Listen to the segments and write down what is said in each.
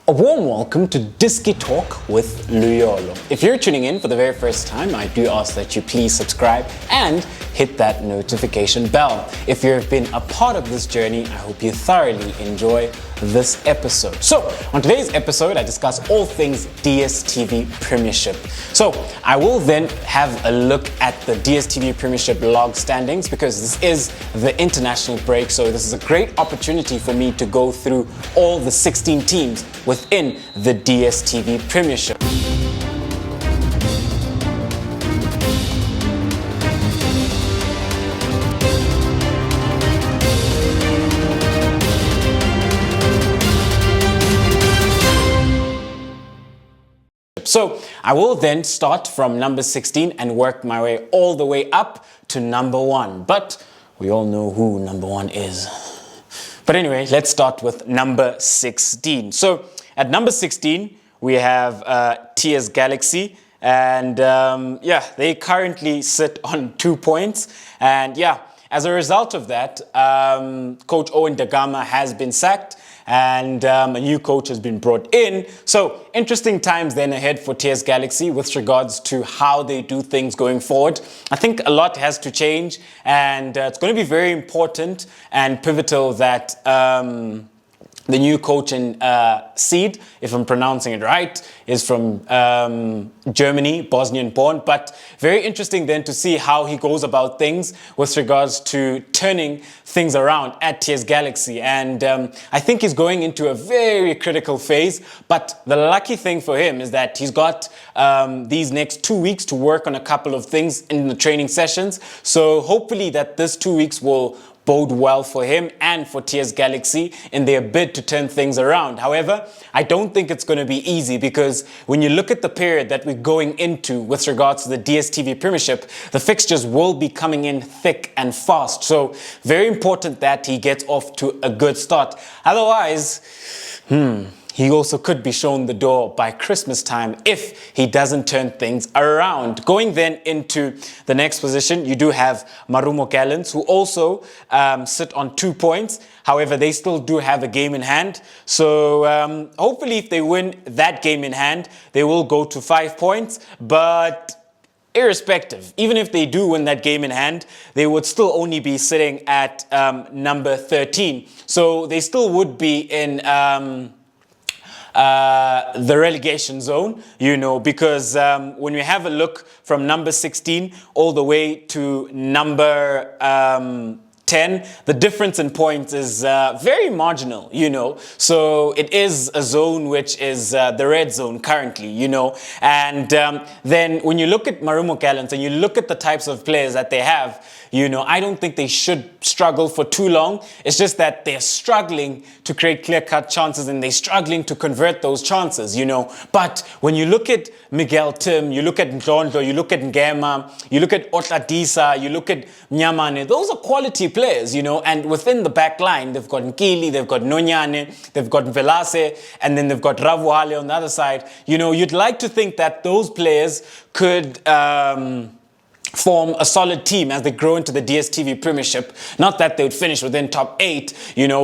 A warm welcome to Disky Talk with Luyolo. If you're tuning in for the very first time, I do ask that you please subscribe and hit that notification bell. If you've been a part of this journey, I hope you thoroughly enjoy this episode. So, on today's episode, I discuss all things Dstv Premiership. So, I will then have a look at the Dstv Premiership log standings because this is the international break. So, this is a great opportunity for me to go through all the 16 teams within the Dstv Premiership. So I will then start from number 16 and work my way all the way up to number 1. But we all know who number 1 is. But anyway, let's start with number 16. So at number 16, we have TS Galaxy. And they currently sit on 2 points. And as a result of that, Coach Owen Dagama has been sacked. And a new coach has been brought in. So interesting times then ahead for TS Galaxy with regards to how they do things going forward. I think a lot has to change, and it's going to be very important and pivotal that the new coach in Seed, if I'm pronouncing it right, is from Germany, Bosnian born. But very interesting then to see how he goes about things with regards to turning things around at TS Galaxy. And I think he's going into a very critical phase. But the lucky thing for him is that he's got these next 2 weeks to work on a couple of things in the training sessions. So hopefully that this 2 weeks will bode well for him and for TS Galaxy in their bid to turn things around. However, I don't think it's going to be easy because when you look at the period that we're going into with regards to the Dstv Premiership, the fixtures will be coming in thick and fast. So very important that he gets off to a good start. Otherwise, he also could be shown the door by Christmas time if he doesn't turn things around. Going then into the next position, you do have Marumo Gallants, who also sit on 2 points. However, they still do have a game in hand. So hopefully if they win that game in hand, they will go to 5 points. But irrespective, even if they do win that game in hand, they would still only be sitting at number 13. So they still would be in the relegation zone, because when we have a look from number 16 all the way to number 10, the difference in points is very marginal, So it is a zone which is the red zone currently, And then when you look at Marumo Gallants and you look at the types of players that they have, I don't think they should struggle for too long. It's just that they're struggling to create clear-cut chances and they're struggling to convert those chances, But when you look at Miguel Tim, you look at Ndlondlo, you look at Ngema, you look at Otladisa, you look at Nyamane, those are quality players, And within the back line, they've got Nkili, they've got Nonyane, they've got Velase, and then they've got Ravuhale on the other side. You'd like to think that those players could form a solid team as they grow into the Dstv Premiership. Not that they would finish within top 8,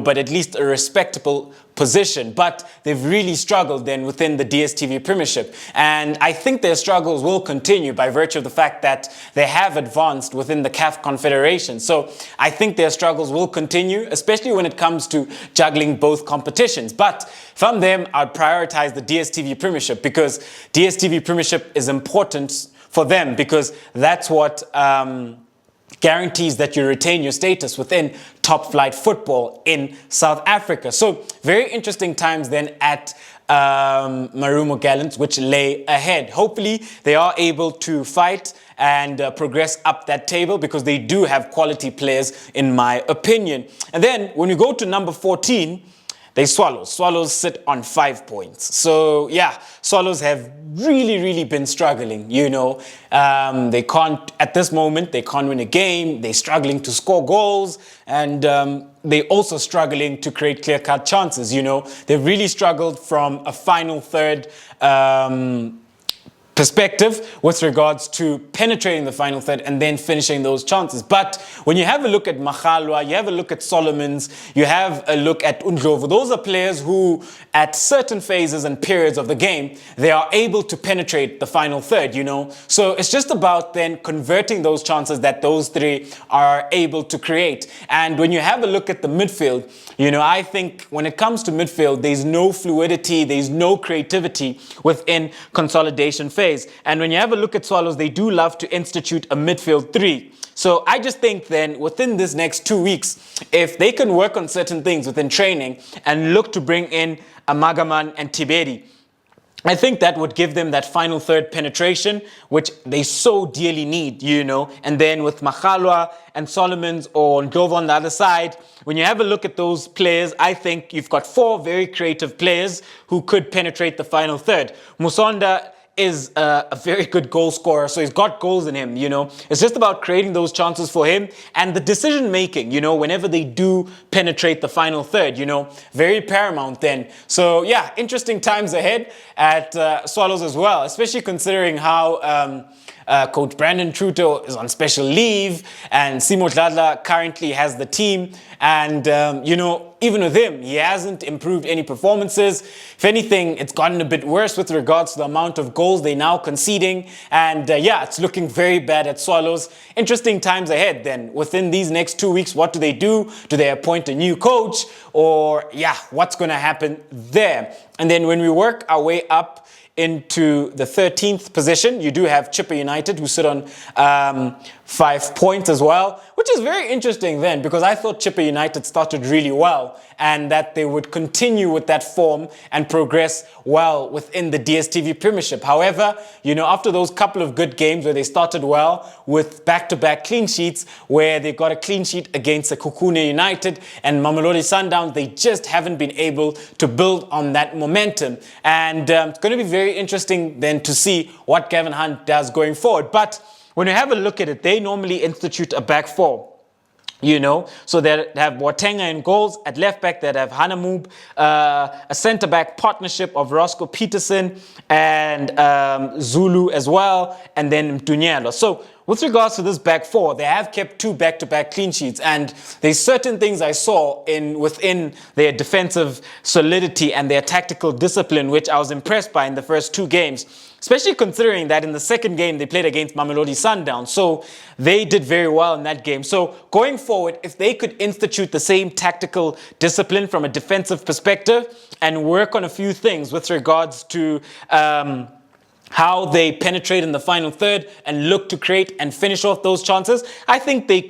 but at least a respectable position. But they've really struggled then within the Dstv Premiership. And I think their struggles will continue by virtue of the fact that they have advanced within the CAF Confederation. So I think their struggles will continue, especially when it comes to juggling both competitions. But from them, I'd prioritize the Dstv Premiership because Dstv Premiership is important for them because that's what guarantees that you retain your status within top flight football in South Africa. So very interesting times then at Marumo Gallants, which lay ahead. Hopefully they are able to fight and progress up that table because they do have quality players in my opinion. And then when we go to number 14, they Swallows. Swallows sit on 5 points. So Swallows have really been struggling, They can't, at this moment, they can't win a game. They're struggling to score goals. And they're also struggling to create clear-cut chances, They've really struggled from a final third perspective with regards to penetrating the final third and then finishing those chances. But when you have a look at Makhalwa, you have a look at Solomons, you have a look at Undlovu, those are players who at certain phases and periods of the game, they are able to penetrate the final third, you know. So it's just about then converting those chances that those three are able to create. And when you have a look at the midfield, you know, I think when it comes to midfield, there's no fluidity, there's no creativity within consolidation phase. And when you have a look at Swallows, they do love to institute a midfield three. So I just think then within this next 2 weeks, if they can work on certain things within training and look to bring in Amagaman and Tiberi, I think that would give them that final third penetration, which they so dearly need, you know. And then with Makhalwa and Solomons or Ndlovu on the other side, when you have a look at those players, I think you've got 4 very creative players who could penetrate the final third. Musonda is a very good goal scorer, so he's got goals in him, you know. It's just about creating those chances for him and the decision making, you know, whenever they do penetrate the final third, you know, very paramount then. So yeah, interesting times ahead at Swallows as well, especially considering how Coach Brandon Truto is on special leave and Simo Dladla currently has the team. And, you know, even with him, he hasn't improved any performances. If anything, it's gotten a bit worse with regards to the amount of goals they're now conceding. And yeah, it's looking very bad at Swallows. Interesting times ahead then. Within these next 2 weeks, what do they do? Do they appoint a new coach? Or yeah, what's going to happen there? And then when we work our way up into the 13th position, you do have Chippa United, who sit on 5 points as well, which is very interesting then, because I thought Chippa United started really well and that they would continue with that form and progress well within the Dstv Premiership. However, you know, after those couple of good games where they started well with back-to-back clean sheets, where they got a clean sheet against Sekhukhune United and Mamelodi Sundowns, they just haven't been able to build on that momentum. And it's going to be very interesting then to see what Gavin Hunt does going forward. But when you have a look at it, they normally institute a back four. You know, so they have Boateng in goals. At left back, they'd have Hanamub, a centre back partnership of Roscoe Peterson and Zulu as well, and then Mtunyelo. So with regards to this back four, they have kept 2 back-to-back clean sheets, and there's certain things I saw within their defensive solidity and their tactical discipline, which I was impressed by in the first 2 games. Especially considering that in the second game, they played against Mamelodi Sundowns. So they did very well in that game. So going forward, if they could institute the same tactical discipline from a defensive perspective and work on a few things with regards to how they penetrate in the final third and look to create and finish off those chances, I think they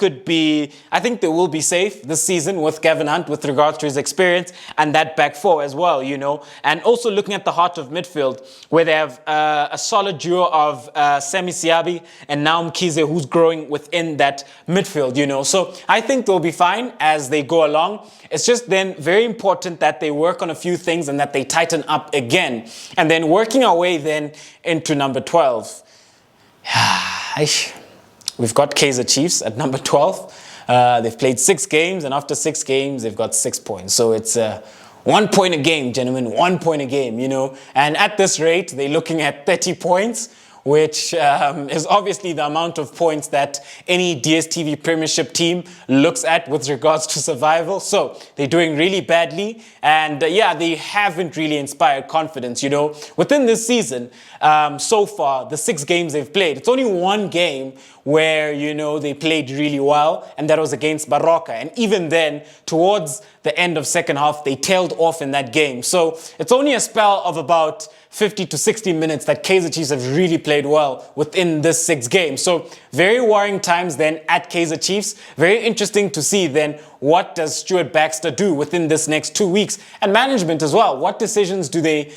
will be safe this season with Gavin Hunt with regards to his experience and that back four as well, you know. And also looking at the heart of midfield, where they have a solid duo of Sami Siabi and Naum Kize, who's growing within that midfield, you know. So I think they'll be fine as they go along. It's just then very important that they work on a few things and that they tighten up again. And then working our way then into number 12. We've got Kaizer Chiefs at number 12. They've played 6 games, and after 6 games, they've got 6 points. So it's 1 point a game, gentlemen, 1 point a game, you know. And at this rate, they're looking at 30 points, which is obviously the amount of points that any DStv Premiership team looks at with regards to survival. So they're doing really badly, and yeah, they haven't really inspired confidence, you know. Within this season, so far, the 6 games they've played, it's only 1 game where, you know, they played really well, and that was against Baroka. And even then, towards the end of second half, they tailed off in that game. So it's only a spell of about 50 to 60 minutes that Kaizer Chiefs have really played well within this 6 games. So very worrying times then at Kaizer Chiefs. Very interesting to see then what does Stuart Baxter do within this next 2 weeks, and management as well. What decisions do they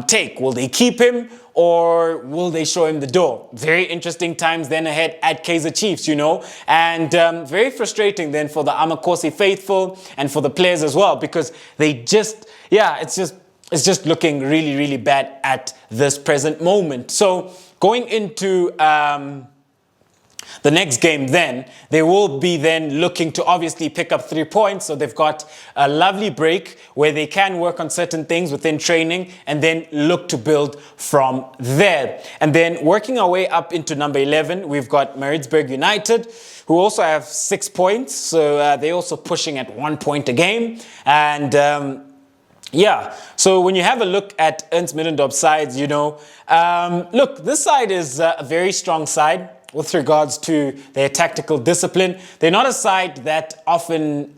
take? Will they keep him, or will they show him the door? Very interesting times then ahead at Kaizer Chiefs, you know, and very frustrating then for the Amakosi faithful and for the players as well, because they just, yeah, it's just looking really, really bad at this present moment. So going into The next game then, they will be then looking to obviously pick up 3 points. So they've got a lovely break where they can work on certain things within training and then look to build from there. And then working our way up into number 11, we've got Maritzburg United, who also have 6 points. So they're also pushing at 1 point a game. And yeah, so when you have a look at Ernst Middendorp's sides, you know, look, this side is a very strong side with regards to their tactical discipline. They're not a side that often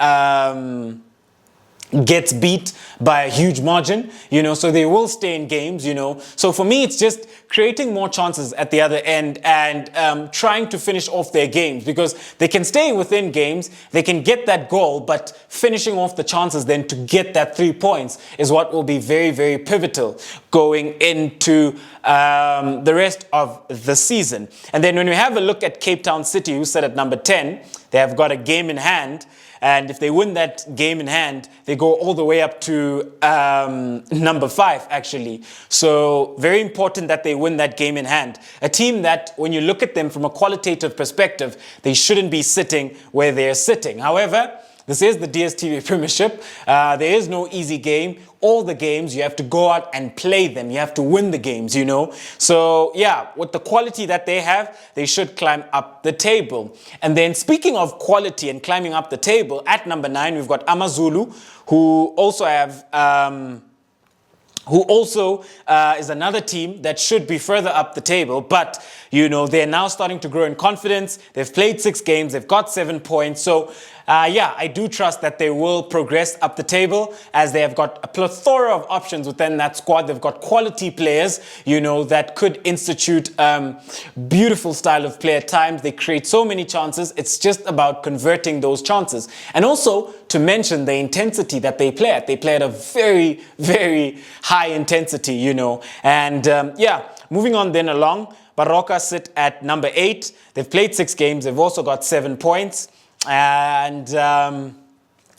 gets beat by a huge margin, you know, so they will stay in games, you know. So for me, it's just creating more chances at the other end and trying to finish off their games, because they can stay within games, they can get that goal, but finishing off the chances then to get that 3 points is what will be very, very pivotal going into the rest of the season. And then when we have a look at Cape Town City, who sit at number 10, they have got a game in hand. And if they win that game in hand, they go all the way up to number 5, actually. So very important that they win that game in hand. A team that, when you look at them from a qualitative perspective, they shouldn't be sitting where they're sitting. However, this is the DStv Premiership. There is no easy game. All the games, you have to go out and play them. You have to win the games, you know. So, yeah, with the quality that they have, they should climb up the table. And then speaking of quality and climbing up the table, at number 9, we've got Amazulu, who also have... is another team that should be further up the table, but, you know, they're now starting to grow in confidence. They've played 6 games, they've got 7 points. So, yeah, I do trust that they will progress up the table, as they have got a plethora of options within that squad. They've got quality players, you know, that could institute beautiful style of play at times. They create so many chances. It's just about converting those chances. And also to mention the intensity that they play at. They play at a very, very high intensity, you know. And yeah, moving on then along, Baroka sit at number 8. They've played 6 games. They've also got 7 points. And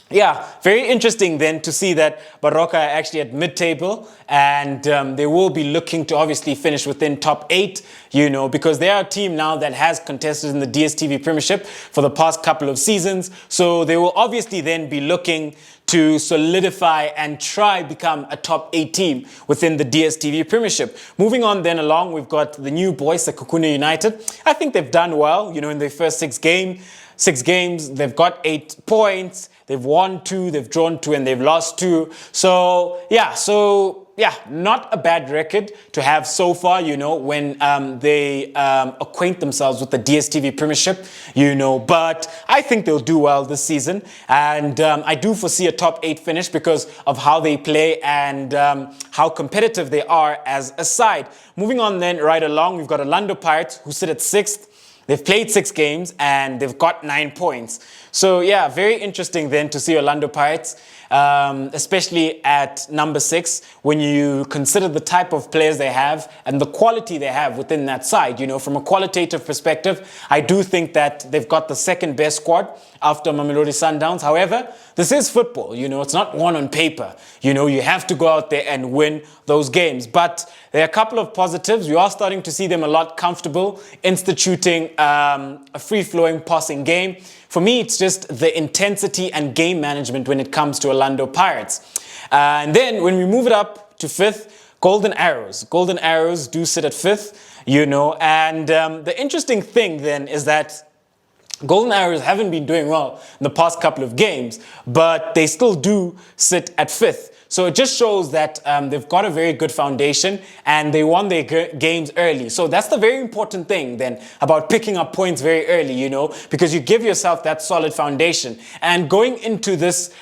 yeah, very interesting then to see that Baroka are actually at mid-table, and they will be looking to obviously finish within top 8, you know, because they are a team now that has contested in the DStv Premiership for the past couple of seasons. So they will obviously then be looking to solidify and try become a top 8 team within the DStv Premiership. Moving on then along, we've got the new boys, Sekhukhune United. I think they've done well, you know, in their first 6 games, they've got 8 points. They've won 2, they've drawn 2, and they've lost 2. So yeah, not a bad record to have so far, you know, when they acquaint themselves with the DStv Premiership, you know. But I think they'll do well this season. And I do foresee a top 8 finish because of how they play and how competitive they are as a side. Moving on then right along, we've got Orlando Pirates, who sit at 6th. They've played 6 games and they've got 9 points. So yeah, very interesting then to see Orlando Pirates, especially at number 6, when you consider the type of players they have and the quality they have within that side. You know, from a qualitative perspective, I do think that they've got the 2nd best squad after Mamelodi Sundowns. However, this is football, you know, it's not one on paper. You know, you have to go out there and win those games. But there are a couple of positives. We are starting to see them a lot comfortable instituting a free-flowing passing game. For me, it's just the intensity and game management when it comes to Orlando Pirates. And then when we move it up to 5th, Golden Arrows. Golden Arrows do sit at 5th, you know. And the interesting thing then is that Golden Arrows haven't been doing well in the past couple of games, but they still do sit at 5th. So it just shows that they've got a very good foundation and they won their games early. So that's the very important thing then about picking up points very early, you know, because you give yourself that solid foundation. And going into this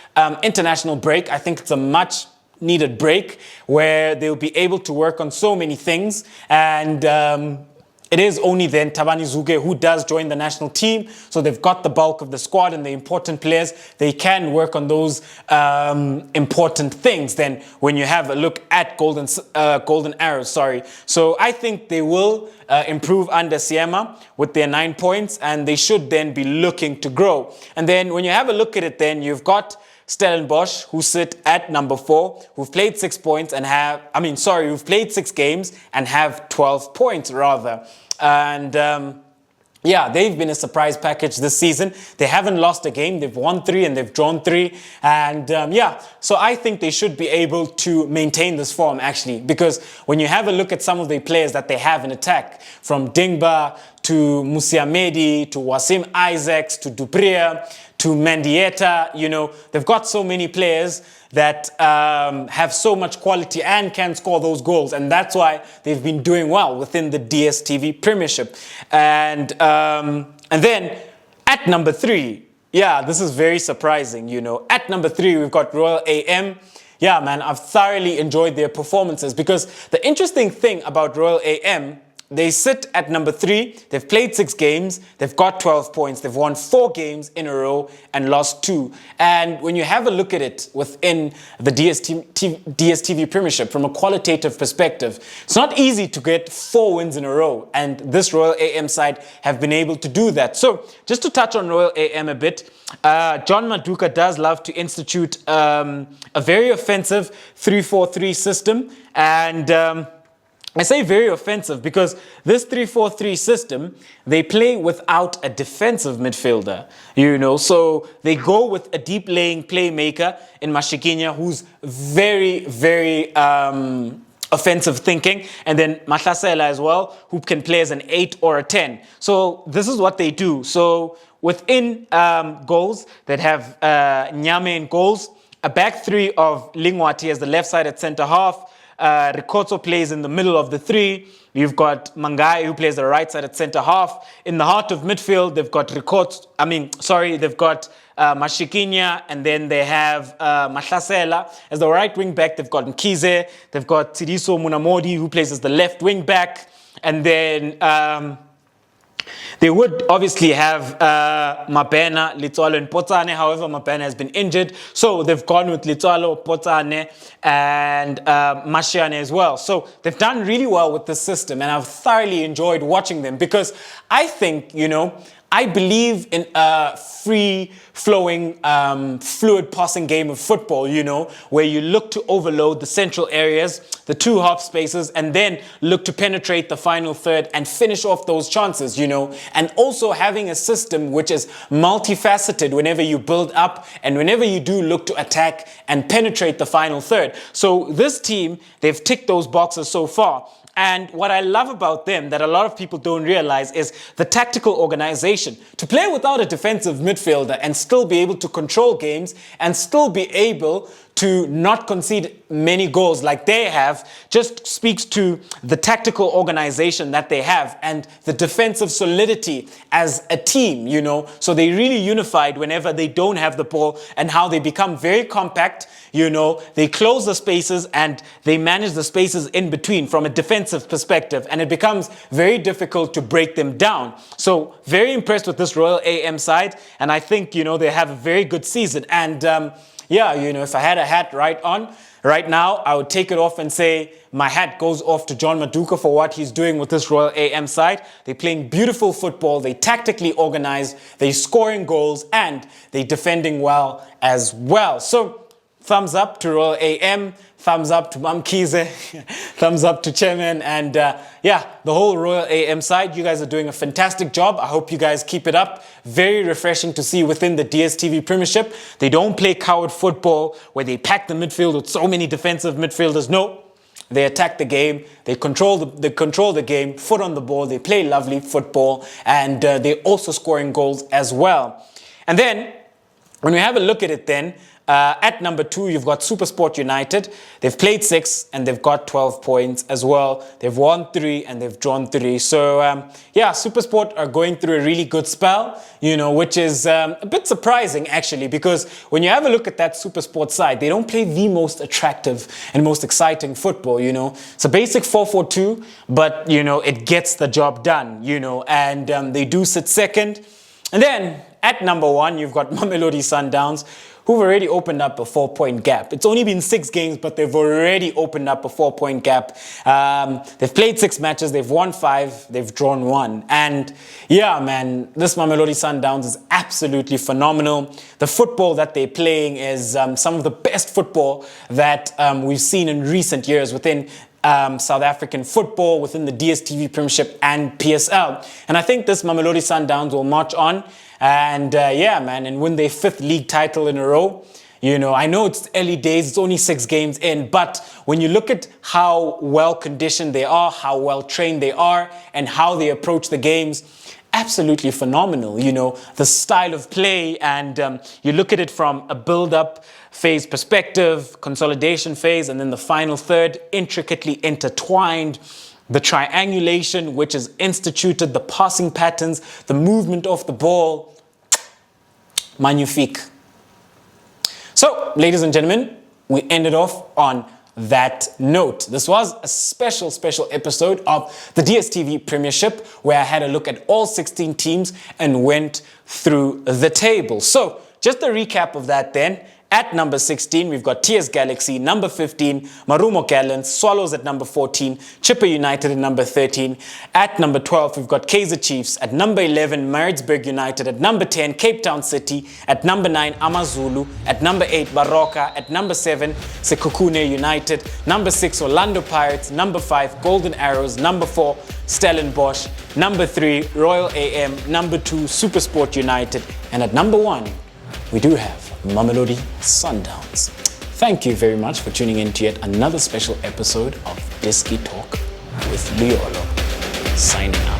international break, I think it's a much needed break where they'll be able to work on so many things. And it is only then Thabani Zuke who does join the national team. So they've got the bulk of the squad and the important players. They can work on those important things then when you have a look at Golden Arrows, sorry. So I think they will improve under Siema with their 9 points, and they should then be looking to grow. And then when you have a look at it, then you've got Stellenbosch, who sit at number 4, who've played 6 points and who've played 6 games and have 12 points rather. And yeah, they've been a surprise package this season. They haven't lost a game. They've won 3 and they've drawn 3. And yeah, so I think they should be able to maintain this form actually, because when you have a look at some of the players that they have in attack, from Dingba to Musiamedi to Wasim Isaacs to Dupria to Mendieta, you know, they've got so many players that have so much quality and can score those goals. And that's why they've been doing well within the DStv Premiership. And then at number 3, yeah, this is very surprising, you know. At number 3, we've got Royal AM. Yeah, man, I've thoroughly enjoyed their performances, because the interesting thing about Royal AM, they sit at number 3. They've played 6 games. They've got 12 points. They've won 4 games in a row and lost 2. And when you have a look at it within the DStv Premiership from a qualitative perspective, it's not easy to get 4 wins in a row. And this Royal AM side have been able to do that. So just to touch on Royal AM a bit, John Maduka does love to institute a very offensive 3-4-3 system. And I say very offensive because this 3-4-3 system, they play without a defensive midfielder, you know. So they go with a deep laying playmaker in Mashikinya, who's very, very offensive thinking, and then Mahlasela as well, who can play as an 8 or a 10. So this is what they do. So within goals that have Nyame in goals, a back 3 of Lingwati as the left-sided centre half. Ricotto plays in the middle of the 3. You've got Mangai, who plays the right side at centre half. In the heart of midfield, they've got they've got Mashikinya, and then they have Mahlasela as the right wing back. They've got Mkhize, they've got Tsidiso Munamodi, who plays as the left wing back, and then they would obviously have Mabena, Litswalo, and Potsane. However, Mabena has been injured. So they've gone with Litswalo, Potsane, and Mashiane as well. So they've done really well with this system. And I've thoroughly enjoyed watching them, because I think, you know, I believe in a free-flowing, fluid passing game of football, you know, where you look to overload the central areas, the 2 half spaces, and then look to penetrate the final third and finish off those chances, you know, and also having a system which is multifaceted whenever you build up and whenever you do look to attack and penetrate the final third. So this team, they've ticked those boxes so far. And what I love about them that a lot of people don't realize is the tactical organization. To play without a defensive midfielder and still be able to control games and still be able to not concede many goals like they have just speaks to the tactical organization that they have and the defensive solidity as a team, you know. So they really unified whenever they don't have the ball, and how they become very compact, you know. They close the spaces and they manage the spaces in between from a defensive perspective, and it becomes very difficult to break them down. So very impressed with this Royal AM side, and I think, you know, they have a very good season. And yeah, you know, if I had a hat right now, I would take it off and say my hat goes off to John Maduka for what he's doing with this Royal AM side. They're playing beautiful football, they tactically organized, they're scoring goals, and they're defending well as well. So thumbs up to Royal AM, thumbs up to Mkhize, thumbs up to Chairman, and yeah, the whole Royal AM side. You guys are doing a fantastic job. I hope you guys keep it up. Very refreshing to see within the DStv Premiership. They don't play coward football where they pack the midfield with so many defensive midfielders. No, they attack the game. They control the game, foot on the ball. They play lovely football, and they're also scoring goals as well. And then when we have a look at it then, at number 2, you've got Supersport United. They've played 6 and they've got 12 points as well. They've won 3 and they've drawn 3. So, yeah, Supersport are going through a really good spell, you know, which is a bit surprising, actually, because when you have a look at that Supersport side, they don't play the most attractive and most exciting football, you know. It's a basic 4-4-2, but, you know, it gets the job done, you know, and they do sit second. And then at number 1, you've got Mamelodi Sundowns, who've already opened up a 4-point gap. It's only been 6 games, but they've already opened up a 4-point gap. They've played 6 matches, they've won 5, they've drawn 1. And yeah, man, this Mamelodi Sundowns is absolutely phenomenal. The football that they're playing is some of the best football that we've seen in recent years within South African football, within the Dstv Premiership and PSL. And I think this Mamelodi Sundowns will march on and yeah, man, and win their 5th league title in a row. You know, I know it's early days, it's only 6 games in, but when you look at how well conditioned they are, how well trained they are, and how they approach the games, absolutely phenomenal. You know, the style of play, and you look at it from a build-up phase perspective, consolidation phase, and then the final third, intricately intertwined. The triangulation, which is instituted, the passing patterns, the movement of the ball, magnifique. So, ladies and gentlemen, we ended off on that note. This was a special episode of the Dstv Premiership, where I had a look at all 16 teams and went through the table. So, just a recap of that then. At number 16, we've got TS Galaxy. Number 15, Marumo Gallants. Swallows at number 14. Chippa United at number 13. At number 12, we've got Kaizer Chiefs. At number 11, Maritzburg United. At number 10, Cape Town City. At number 9, Amazulu. At number 8, Baroka. At number 7, Sekhukhune United. Number 6, Orlando Pirates. Number 5, Golden Arrows. Number 4, Stellenbosch. Number 3, Royal AM. Number 2, Supersport United. And at number 1, we do have Mamelodi Sundowns. Thank you very much for tuning in to yet another special episode of Disky Talk with Liolo. Signing out.